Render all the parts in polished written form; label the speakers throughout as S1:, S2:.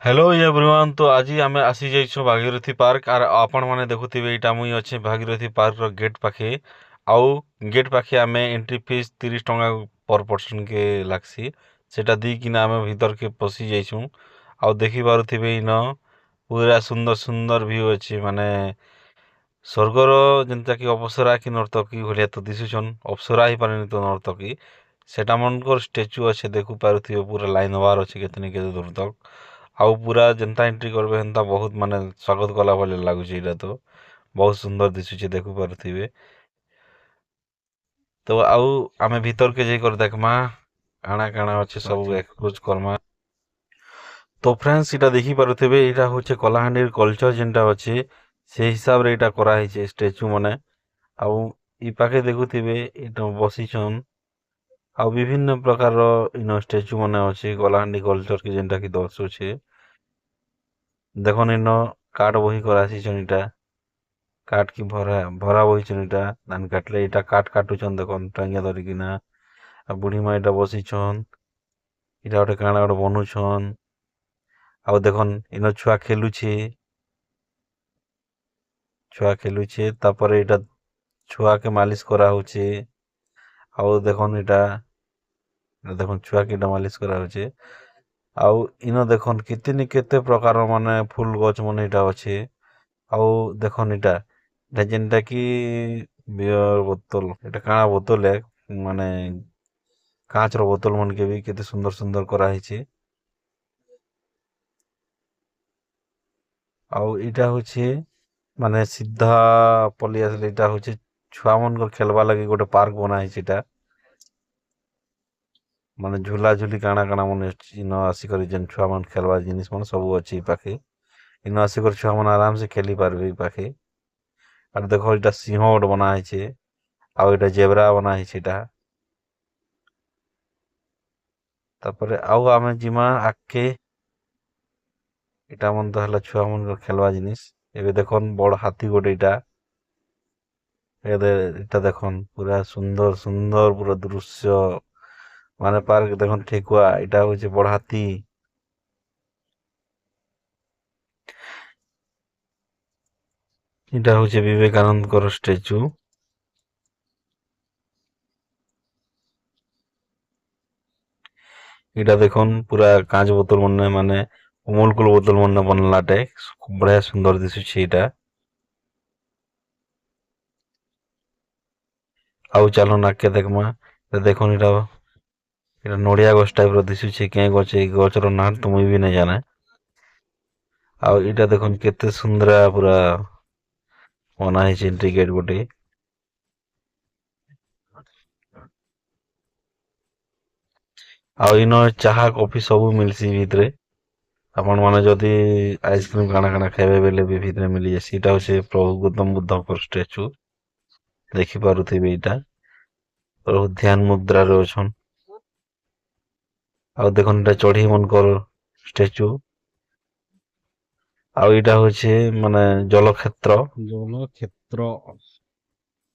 S1: Hello everyone. तो आज ही आमे आसी जाइछो भागीरथी पार्क आर आपण माने देखुथिबे एटा मुई अच्छे भागीरथी पार्क रो गेट पाखे। आउ गेट पाखे आमे एंट्री फीस 30 टंका पर पर्सन के लागसी। सेटा दी किना आमे भीतर के पसी जाइछू। आउ देखि पारुथिबे इनो पूरा सुंदर सुंदर व्यू अछि माने स्वर्गर जेनता कि अप्सरा कि नर्तकी भलिया तो दिसुछन। अप्सरा ही पारेनि तो नर्तकी सेटा मनकर स्टेचू अच्छे देखु पारुथिबे पूरा लाइन हबार अच्छे केतनी केते दूर तक। आउ पूरा जनता एंट्री करबे हेनता बहुत माने स्वागत कला भले लागुଛି एटा तो बहुत सुंदर दिसुଛି देखु पारुथिबे। तो आउ आमे भीतर के जाई कर देखमा काଣା काଣା अच्छे सब
S2: अच्छा।
S1: एक्सप्लोर करमा। तो फ्रेंड्स इटा देखि पारुथिबे एटा होचे कलाहांडीर कल्चर जेनटा अच्छे से हिसाब रे एटा करा हिचे स्टेचू माने। आउ इ पाखे देखुथिबे एटा बसिछन। आउ विभिन्न प्रकार रो इनो स्टेचू माने अछि कलाहांडी कल्चर के जेनटा कि दर्शोछे। देखन इनो काठ बही करासीछन इटा काठ की भरा भरा बहिछन इटा धान काटले इटा काठ काटुछन देखन टांगिया धरिकिना। आ बुढ़ी माँ इटा बसिछन इटा गोटे काଣା गोटे बनुछन। आउ देखन इनो छुआ खेलुछे तापर इटा छुआ के मालिश करा होचे। आउ देखन इटा देखन छुआ के इटा मालिश करा होचे। आउ इनो देखन केतेनी केते प्रकार माने फूल गछ माने इटा अच्छे। आउ देखन इटा इटा जेनटा कि बियर बोतल इटा काଣା बोतल है माने कांच रो बोतल मन के भी केते सुंदर सुंदर करा हिचे। आउ इटा होचे माने सीधा पली आसले इटा होचे छुआ मन को खेलबा लगी गोटे पार्क बना हिचे इटा माने झूला झूली काଣା काଣା मन इनो आसिकर जेन छुआ मन खेलबा जिनिस मन सब अच्छी इ पाखे। इनो आसिकर छुआ मन आराम से खेली पारबे इ पाखे। आर देखो इटा सिंह गोटे बना हिचे। आउ इटा जेब्रा बना हिचे इटा। तापरे आउ आमे जिमा आके इटा मन तो हला छुआ मन को खेलबा जिनिस। एबे देखन बड़ हाथी गोटे इटा इटा देखन पूरा सुंदर सुंदर पूरा दृश्य माने पार्क देखन ठेकुआ इटा होचे बड़ हाथी। इटा होचे विवेकानंद कर स्टेचू। इटा देखन पूरा कांच बोतल मन माने अमूल कूल बोतल मन बनलाटे बढ़िया सुंदर दिसुछे इटा। आउ चालो नाके देखमा देखन इटा इटा नड़िया गछ टाइप रो दिसुछे के गछ ए गछ रो ना तो मुई भी नहीं जाने। आउ इटा देखन केते सुंदरा पूरा बना है एंट्री गेट गोटे। आउ इनो चाहा कॉफी सब मिलसी भितरे आपण माने जदी आइसक्रीम काना काना खाइबे बेले भी भितरे मिली जासी। इटा होचे प्रभु गौतम बुद्ध कर स्टेचू देखि पारुथिबे इटा प्रभु ध्यान मुद्रा रे अछन। आउ देखन इटा चढ़ी मन कर स्टेचू। आउ इटा होचे माने जलक्षेत्र
S2: ଜଳକ୍ଷେତ୍ର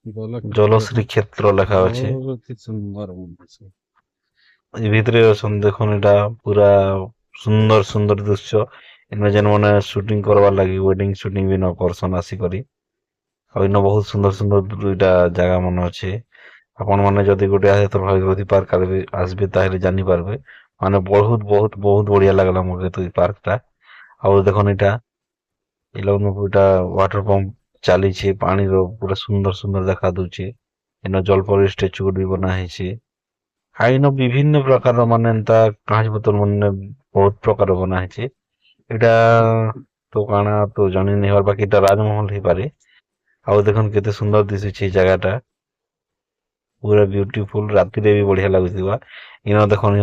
S1: जलश्री
S2: ଜଳକ୍ଷେତ୍ରଟି
S1: क्षेत्र लेखा ଅଛି।
S2: ବହୁତ ହି ସୁନ୍ଦର ମଣ୍ଡିଛି।
S1: ଏ ଭିତରେ ଅଛନ୍ ଦେଖୁନ୍ ଏଟା ପୁରା ସୁନ୍ଦର ସୁନ୍ଦର ଦୃଶ୍ୟ। ଇନ ଯେନ୍ ମାନେ ସୁଟିଂ କରବାର୍ ଲାଗି ୱେଡିଂ ସୁଟିଂ ବି ନ କରସନ୍ ଆସିକରି। ଆଉ ଇନ ବହୁତ ସୁନ୍ଦର ସୁନ୍ଦର ଦୁଇଟା ଜାଗା ମାନ ଅଛି। ଆପଣ ମାନେ ଯଦି ଗୋଟେ ତ ଭାଗୀରଥୀ ପାର୍କ ଆସିବେ ତାହେଲେ ଜାଣିପାରିବେ। ମାନେ ବହୁତ ବହୁତ ବହୁତ ବଢିଆ ଲାଗିଲା ମୋତେ ତ ଏଇ ପାର୍କ ଟା। ଆଉ ଦେଖୁନ୍ ଏଇଟା ଏଇ ଲୋକଙ୍କୁ ଏଇଟା ୱାଟର ପମ୍ପ ଚାଲିଛି ପାଣିର ପୁରା ସୁନ୍ଦର ସୁନ୍ଦର ଦେଖା ଦଉଛି। ଇନ ଜଲପରି ଷ୍ଟାଚୁ ଗୋଟେ ବି ବନା ହେଇଛି। ଆଇନ ବିଭିନ୍ନ ପ୍ରକାର ମାନେ ଏନ୍ତା କାଗଜ ପତ୍ର ମାନେ ବହୁତ ପ୍ରକାର ବନା ହେଇଛି। ଏଇଟା ତ କାଣା ତ ଜାଣି ନାଇଁ ହବାର ବାକି ଏଟା ରାଜମହଲ ହେଇପାରେ। ଆଉ ଦେଖୁନ୍ କେତେ ସୁନ୍ଦର ଦିଶୁଛି ଏଇ ଜାଗା ଟା। ପୁରା ବ୍ୟୁଟିଫୁଲ ରାତିରେ ବି ବଢିଆ ଲାଗୁଥିବା। ଇନ ଦେଖୁନ୍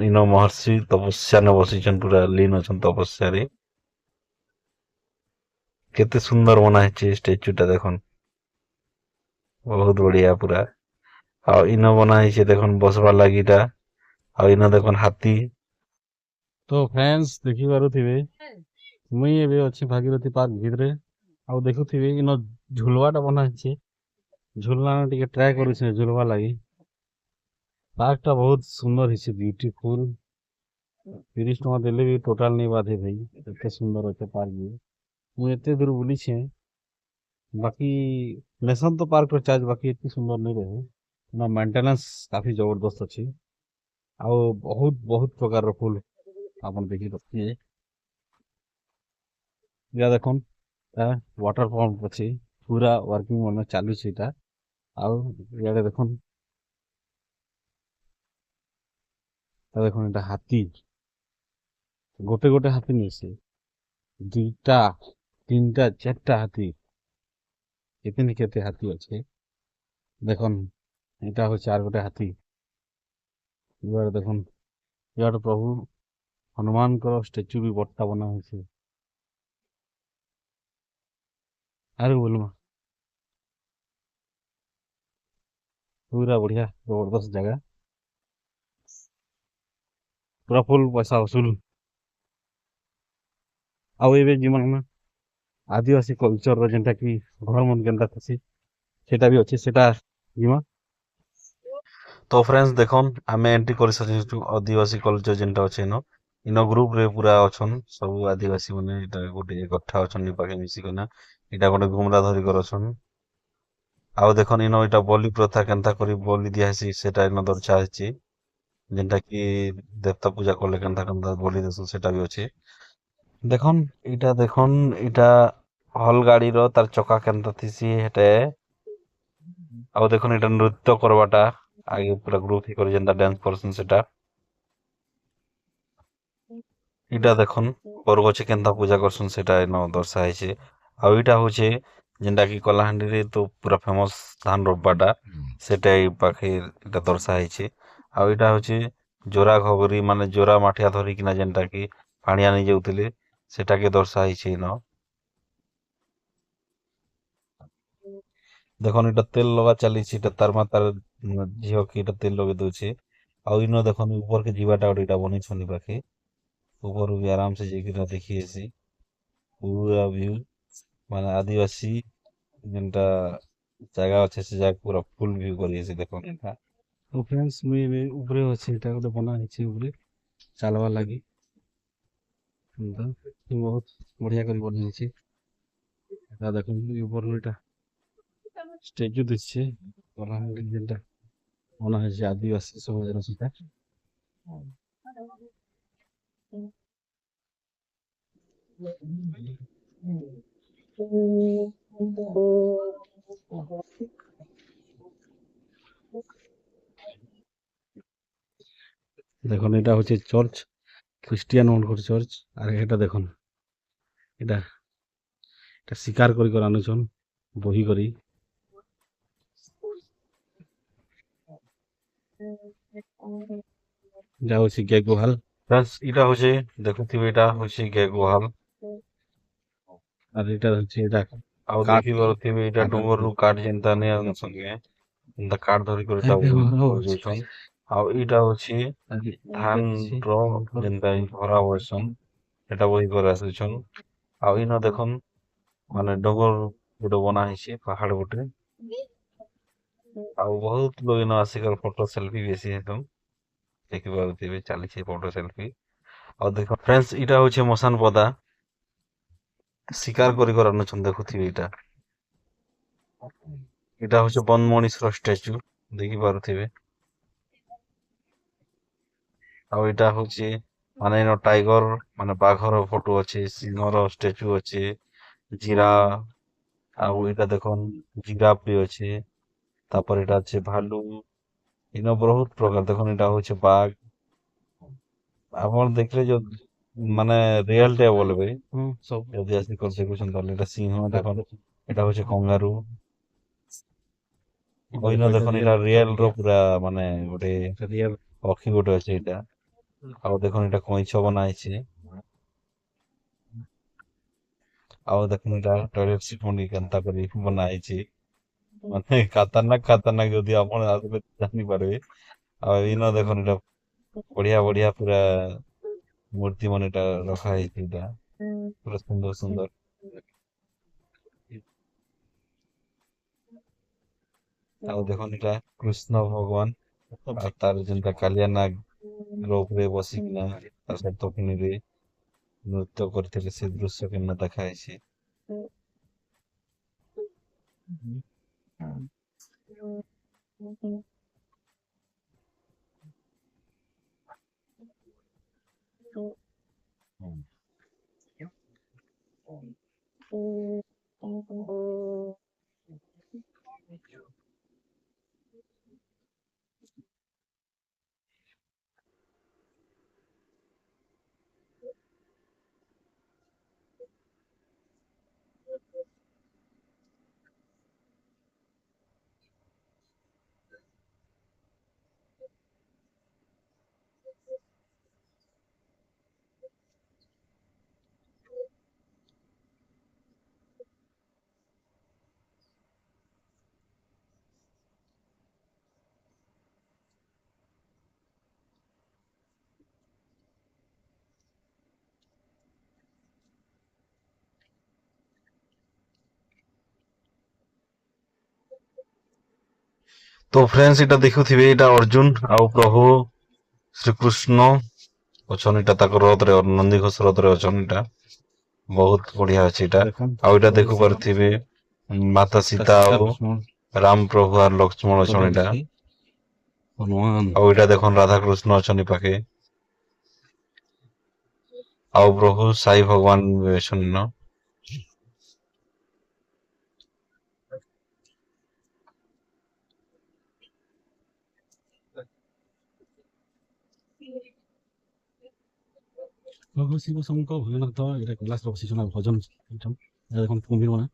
S1: ଇନ ମହର୍ଷି ତପସ୍ୟାନେ ବସିଛନ୍ ପୁରା ଲିନ ଅଛନ୍ ତପସ୍ୟାରେ। କେତେ ସୁନ୍ଦର ବନା ହେଇଛି ଷ୍ଟାଚ୍ୟୁ ଟା ଦେଖୁନ୍ ବହୁତ ବଢିଆ ପୁରା। ଆଉ ଇନ ବନା ହେଇଛି ଦେଖୁନ୍ ବସବାର ଲାଗିଟା। ଆଉ ଇନ ଦେଖୁନ୍ ହାତୀ।
S2: ତ ଫ୍ରେଣ୍ଡସ୍ ଦେଖିପାରୁଥିବେ ମୁଇଁ ଏବେ ଅଛି ଭାଗୀରଥୀ ପାର୍କ ଭିତରେ ଆଉ ଦେଖୁଥିବେ ଇନ ଝୁଲୱାଟା ବନା ହେଇଛି। ଝୁଲନା ଟିକେ ଟ୍ରାଏ କରୁଛେ ଝୁଲବା ଲାଗି। ପାର୍କ ଟା ବହୁତ ସୁନ୍ଦର ହେଇଛି ବ୍ୟୁଟିଫୁଲ। 30 ଟଙ୍କା ଦେଲେ ବି ଟୋଟାଲ ନେଇ ବାଧେ ଭାଇ, ଏତେ ସୁନ୍ଦର ଅଛେ ପାର୍କ ବି। ମୁଁ ଏତେ ଦୂର ବୁଲିଛେ, ବାକି ନେସନ୍ ତ ପାର୍କର ଚାର୍ଜ ବାକି ଏତେ ସୁନ୍ଦର नहीं रहे ନା, ମେଣ୍ଟେନାନ୍ସ କାଫି ଜବରଦସ୍ତ ଅଛି। ଆଉ ବହୁତ ବହୁତ ପ୍ରକାରର ଫୁଲ ଆପଣ ଦେଖି ରଖିଥିବେ। या ଦେଖୁନ୍ ୱାଟର ପମ୍ପ ଅଛି, ପୁରା ୱାର୍କିଂ ମାନେ ଚାଲୁଛି ଏଇଟା। ଆଉ ଇଆଡ଼େ ଦେଖୁନ୍, ଦେଖୁନ୍ ଏଇଟା ହାତୀ, ଗୋଟେ ଗୋଟେ ହାତୀ ନୁହେଁ ସେ, 2ଟା 3ଟା 4ଟା ହାତୀ, କେତେ କେତେ ହାତୀ ଅଛି ଦେଖୁନ୍। ଏଇଟା ହଉଛି আর ଗୋଟେ ହାତୀ। ଇଆଡ଼େ ଦେଖୁନ୍, ଇଆଡ଼େ ପ୍ରଭୁ ହନୁମାନଙ୍କର ଷ୍ଟାଚ୍ୟୁ ବି ବଡ଼ଟା ବନା ହେଇଛି। ଆରେ ବୋଲମା, ପୁରା ବଢିଆ ଜବରଦସ୍ତ ଜାଗା, ପୁରା ଫୁଲ ପଇସା वसूल। ଆଉ ଏବେ ଯିମା ଆମେ ଆଦିବାସୀ କଲଚରର ଯେନ୍ଟା କି ଘର ମନ କେନ୍ତା ଥିସି ସେଟା ବି ଅଛି, ସେଟା ଯିମା।
S1: तो फ्रेंड्स देखन आमे एंट्री कर सारिछु आदिवासी कल्चर जेनटा अछि न, इनो ग्रुप रे पूरा अछन सब आदिवासी माने एटा गोटे इकट्ठा अछन पाखे मिसी कना, एटा गोटे घुमरा धरि कर अछन। आउ देखन इनो एटा बलि प्रथा केनता करी बलि दिया हेसी सेटा इनो दर्शा हेछि, जेनटा कि देवता पूजा करले केनता केनता बलि देसु सेटा भी अछि। देखन इटा हल गाड़ी रो तार चका केनता थिसी हेटे। आउ देखन एटा नृत्य करबाटा आगे पूरा ग्रुप ही कर जेनता डांस करसन सेटा। इटा देखन बरगछ केनता पूजा करसन सेटा इनो दर्शा हेछि। आउ इटा होचे जेनटा कि कलाहांडी रे तो पूरा फेमस धान रोपबाटा सेटा ई पाखे इटा दर्शा हेछि। आउ इटा होचे जोरा घगरी माने जोरा माठिया धरि किना जेनटा कि पानी आनी जाउतिले सेटा के दर्शा हेछि इनो। देखन इटा तेल लगा चलीछि, इटा तार मा तार झियो कि इटा तेल लगे दउछि। आउ इनो देखन ऊपर के जीवाटा गोटे इटा बनि छनि पाखे, ऊपर भी आराम से जाइकिना देखि हेसी पूरा व्यू माने आदिवासी जेनटा ଜାଗା ଅଛି ସେ ଜାଗା पूरा फुल व्यू କରି ହେସି ଦେଖନ୍ ଏଟା।
S2: ତ ଫ୍ରେଣ୍ଡସ୍ ମୁଇଁ ଏବେ ଉପରେ ଅଛି, ଏଟା ଗୋଟେ ବନା ହେଇଛି ଉପରେ ଚାଲବା ଲାଗି, ବହୁତ ବଢିଆ କରି ବନା ହେଇଛି। ଏଟା ଦେଖନ୍ତୁ ଉପରରୁ ଏଟା ଷ୍ଟାଚ୍ୟୁ ଦିଶଛି, କଲାହାଣ୍ଡି ଯେନ୍ଟା ବନା ହେଇଛି ଆଦିବାସୀ ସମାଜର ସେଟା। দেখুন এটা হচ্ছে চর্চ, খ্রিস্টিয়ান ମାନଙ୍କର চর্চ। আর এটা দেখুন, এটা এটা শিকার করি করে আনুছন বহি করি। যা হচ্ছে গে গুহাল।
S1: फ्रेंड्स इटा होचे देखुथिबे इटा होचे गे गुहाल।
S2: আর এটা হচ্ছে এটা
S1: आउ
S2: কাঠ
S1: देखि बरथिबे इटा
S2: কাঠের
S1: डोंगर
S2: ঘর।
S1: रु काट जेनता ने आन संगे एंता काट धरि कर इटा
S2: ଏବେ ଘର ଅଛି
S1: जइछन। आउ इटा होचे
S2: আর ଏଇଟା
S1: धान
S2: ଅଛି
S1: रो
S2: ତାଙ୍କର।
S1: जेनता भरा होइसन एटा बही कर आसिछन। आउ इनो देखन माने डोंगर गुटे बना ହେଇଛି ପାହାଡ गुटे। आउ बहुत लोग इनो आसिकर फोटो सेल्फी बेसी हेतन देखि बरथिबे चालिछि फोटो सेल्फी। आउ देखो फ्रेंड्स इटा होचे मसान पदा शिकार करी कर आनुछन देखुथिबे इटा। इटा होचे बन मणिसर स्टैच्यू देखि पारुथिबे। आउ इटा होचे माने इनो टाइगर माने बाघर फोटो अछि, सिंहर स्टैच्यू अछि, जिराफ। आउ इटा देखन जिराफ भी अछि, तापर इटा अछि भालू। इनो बहुत प्रकार देखन इटा होचे बाघ। आपण देखले जो ମାନେ ରିଅଲ ଟେ ବୋଲବେ
S2: ସବୁ
S1: ଯଦି ଆସି କରି ଦେଖୁଛନ୍ତି ତାହେଲେ ଏଟା ସିଂହ ଦେଖନ, ଏଟା ହଉଛି କଙ୍ଗାରୁ। ଅଇନ ଦେଖନ ଏଟା ରିଅଲ ର ପୁରା ମାନେ ଗୋଟେ
S2: ରିଅଲ
S1: ପକ୍ଷୀ ଗୋଟେ ଅଛି ଏଇଟା। ଆଉ ଦେଖନ ଏଟା କଇଁଛ ବନା ହେଇଛି। ଆଉ ଦେଖନ ଏଟା ଟଏଲେଟ ସିଟ ମଣ୍ଡି କେନ୍ତା କରି ବନା ହେଇଛି, ମାନେ ଖାତରନାକ ଯଦି ଆପଣ ଆସିଲେ ଜାଣିପାରିବେ। ଆଉ ଇନ ଦେଖନ ଏଟା ବଢିଆ ବଢିଆ ପୁରା ମୂର୍ତ୍ତି ମାନେ ଏଟା ରଖା ହେଇଛି ଏଇଟା ପୁରା ସୁନ୍ଦର ସୁନ୍ଦର। ଆଉ ଦେଖନ ଏଟା କୃଷ୍ଣ ଭଗବାନ ଆଉ ତାର ଯେନ୍ତା କାଳିଆ ନାଗ ର ଉପରେ ବସିକିନା ତା ସହିତ ପୁଣି ନୃତ୍ୟ କରିଥିଲେ ସେ ଦୃଶ୍ୟ କେମିତି ଦେଖାଯାଇଛି। ତ ଫ୍ରେଣ୍ଡସ୍ ଏଇଟା ଦେଖୁଥିବେ, ଏଇଟା ଅର୍ଜୁନ ଆଉ ପ୍ରଭୁ ଶ୍ରୀକୃଷ୍ଣ ଅଛନ୍। ଏଇଟା ତାଙ୍କ ରଥରେ ନନ୍ଦିଘୋଷ ରଥରେ ଅଛନ୍। ଏଇଟା ବହୁତ ବଢିଆ ଅଛି ଏଇଟା।
S2: ଦେଖୁନ୍
S1: ଆଉ ଏଇଟା
S2: ପ୍ରଭୁ ଶ୍ରୀ
S1: ଦେଖିପାରୁଥିବେ ମାତା ସୀତା
S2: ସୀତା
S1: ଆଉ
S2: ଲକ୍ଷ୍ମଣ
S1: ରାମ ପ୍ରଭୁ ଆଉ ଲକ୍ଷ୍ମଣ ଅଛନ୍ ଏଇଟା।
S2: ଜଗନ୍ନାଥ ହନୁମାନ
S1: ଆଉ ଏଇଟା ଦେଖୁନ୍ ରାଧାକୃଷ୍ଣ ଅଛନ୍ତି ପାଖେ। ଆଉ ପ୍ରଭୁ ସାଇ ଭଗବାନ ବି ଅଛନ୍ ନ।
S2: ପ୍ରଭୁ ଶିବ ଶଙ୍କ ଭୋଜନାଥ ଏଇଟା କୈଳାସରେ ବସିଛନ୍ ଆଉ ଭଜନ କୀର୍ତ୍ତନ। ଏଇଟା ଦେଖୁନ୍ କୁମ୍ଭୀର ମାନେ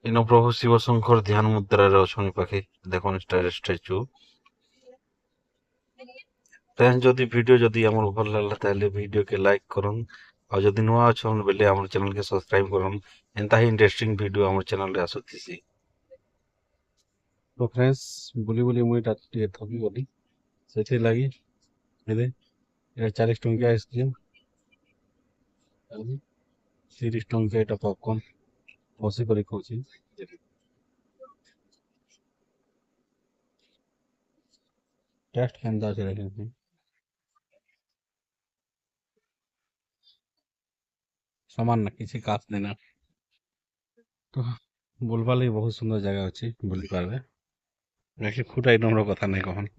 S1: ଇନ ପ୍ରଭୁ ଶିବ ଶଙ୍କର ଧ୍ୟାନ ମୁଦ୍ରାରେ ଅଛନ୍ତି ପାଖେ। ଦେଖୁନ୍ ଷ୍ଟାଚୁ। ଫ୍ରେଣ୍ଡସ୍ ଯଦି ଭିଡ଼ିଓ ଯଦି ଆମର ଭଲ ଲାଗିଲା ତାହେଲେ ଭିଡ଼ିଓ କେ ଲାଇକ୍ କରନ୍। ଆଉ ଯଦି ନୂଆ ଅଛନ୍ ବେଲେ ଆମର ଚ୍ୟାନେଲ୍ କେ ସବସ୍କ୍ରାଇब କରନ୍। ଏନ୍ତା ହିଁ ଇଣ୍ଟରେଷ୍ଟିଂ ଭିଡ଼ିଓ ଆମର ଚ୍ୟାନେଲ୍ ରେ ଆସୁଥିସି।
S2: ତ ଫ୍ରେଣ୍ଡସ୍ ବୁଲି ବୁଲି ମୁଇଁ ଏଇଟା ଟିକେ ଥକି ଗଲି, ସେଥିର୍ଲାଗି ଏବେ ଏଇଟା 40 ଟଙ୍କିଆ ଆଇସ୍କ୍ରିମ୍ ଆଉ 30 ଟଙ୍କିଆ ଏଇଟା ପପକର୍ନ ବସିକରି ଖାଉଛି। ଟେଷ୍ଟ କେନ୍ତା ଅଛି ଦେଖେଁ। ସମାନ ନା କିଛି ଖାସ୍ ନାଇଁନା। ତ ବୁଲବାର୍ ଲାଗି ବହୁତ ସୁନ୍ଦର ଜାଗା ଅଛି, ବୁଲି ପାରବେ। ବାକି ଫୁଡ୍ ଆଇଟମ୍ ର କଥା ନାଇଁ କହନ୍।